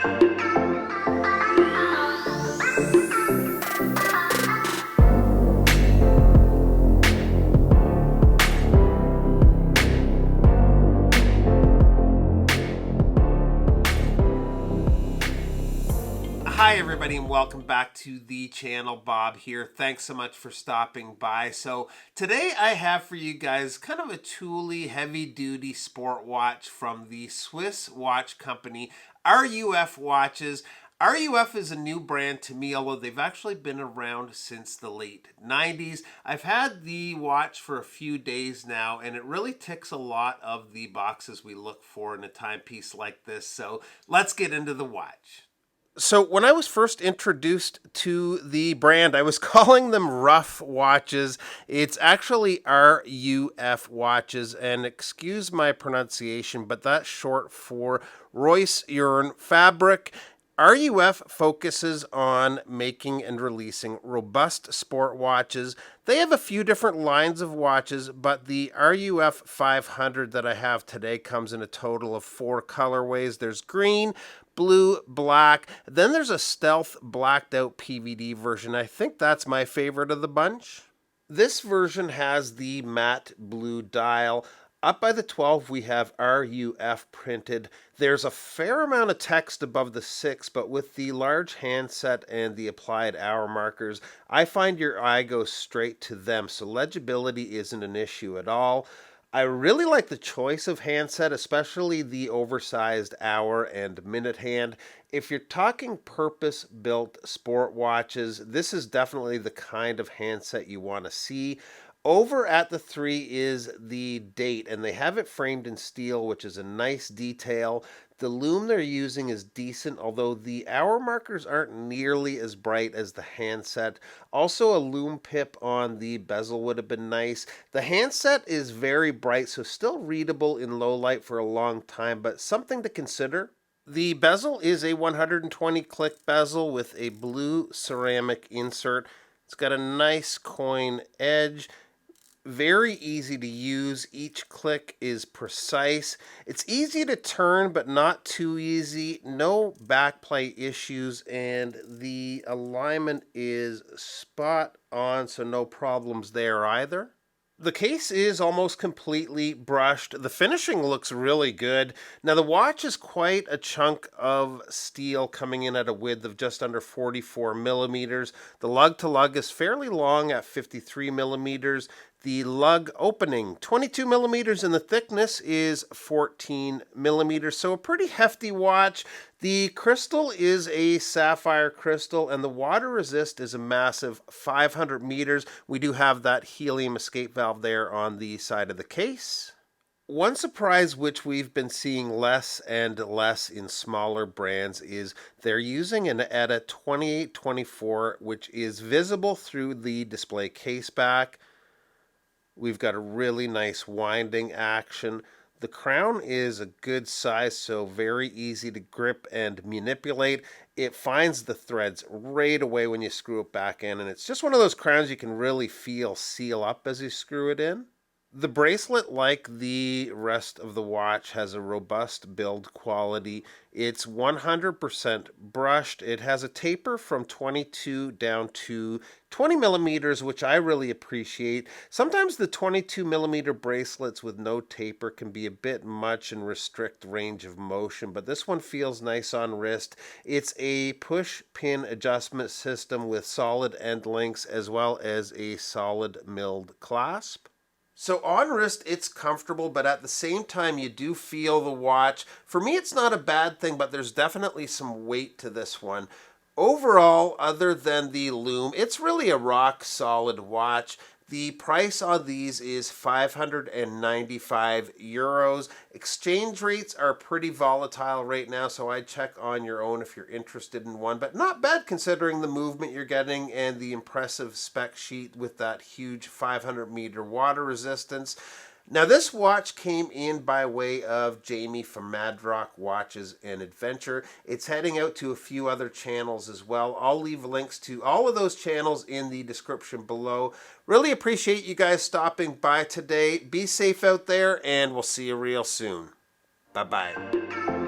Hi everybody and welcome back to the channel. Bob here. Thanks so much for stopping by. So today I have for you guys kind of a Thule heavy duty sport watch from the Swiss watch company RUF Watches. RUF is a new brand to me, although they've actually been around since the late 90s. I've had the watch for a few days now, and it really ticks a lot of the boxes we look for in a timepiece like this. So let's get into the watch. So when I was first introduced to the brand, I was calling them RUF Watches. It's actually RUF Watches, and excuse my pronunciation, but that's short for Royce Urn Fabric. RUF focuses on making and releasing robust sport watches. They have a few different lines of watches, but the RUF500 that I have today comes in a total of 4 colorways. There's green, blue, black. Then there's a stealth blacked out PVD version. I think that's my favorite of the bunch. This version has the matte blue dial. Up by the 12, we have RUF printed. There's a fair amount of text above the 6, but with the large handset and the applied hour markers, I find your eye goes straight to them, so legibility isn't an issue at all. I really like the choice of handset, especially the oversized hour and minute hand. If you're talking purpose-built sport watches, this is definitely the kind of handset you want to see. Over at the 3 is the date, and they have it framed in steel, which is a nice detail. The lume they're using is decent, although the hour markers aren't nearly as bright as the handset. Also, a lume pip on the bezel would have been nice. The handset is very bright, so still readable in low light for a long time, but something to consider. The bezel is a 120 click bezel with a blue ceramic insert. It's got a nice coin edge. Very easy to use. Each click is precise. It's easy to turn, but not too easy. No backplay issues, and the alignment is spot on, so no problems there either. The case is almost completely brushed. The finishing looks really good. Now the watch is quite a chunk of steel coming in at a width of just under 44 millimeters. The lug to lug is fairly long at 53 millimeters. The lug opening, 22 millimeters, and the thickness is 14 millimeters, so a pretty hefty watch. The crystal is a sapphire crystal, and the water resist is a massive 500 meters. We do have that helium escape valve there on the side of the case. One surprise which we've been seeing less and less in smaller brands is they're using an ETA 2824, which is visible through the display case back. We've got a really nice winding action. The crown is a good size, so very easy to grip and manipulate. It finds the threads right away when you screw it back in, and it's just one of those crowns you can really feel seal up as you screw it in. The bracelet, like the rest of the watch, has a robust build quality. It's 100% brushed. It has a taper from 22 down to 20 millimeters, which I really appreciate. Sometimes the 22 millimeter bracelets with no taper can be a bit much and restrict range of motion, but this one feels nice on wrist. It's a push pin adjustment system with solid end links as well as a solid milled clasp. So on wrist, it's comfortable, but at the same time, you do feel the watch. For me, it's not a bad thing, but there's definitely some weight to this one. Overall, other than the lume, it's really a rock solid watch. The price on these is 595 euros. Exchange rates are pretty volatile right now, so I'd check on your own if you're interested in one, but not bad considering the movement you're getting and the impressive spec sheet with that huge 500 meter water resistance. Now this watch came in by way of Jamie from Mad Rock Watches and Adventure. It's heading out to a few other channels as well. I'll leave links to all of those channels in the description below. Really appreciate you guys stopping by today. Be safe out there, and we'll see you real soon. Bye-bye.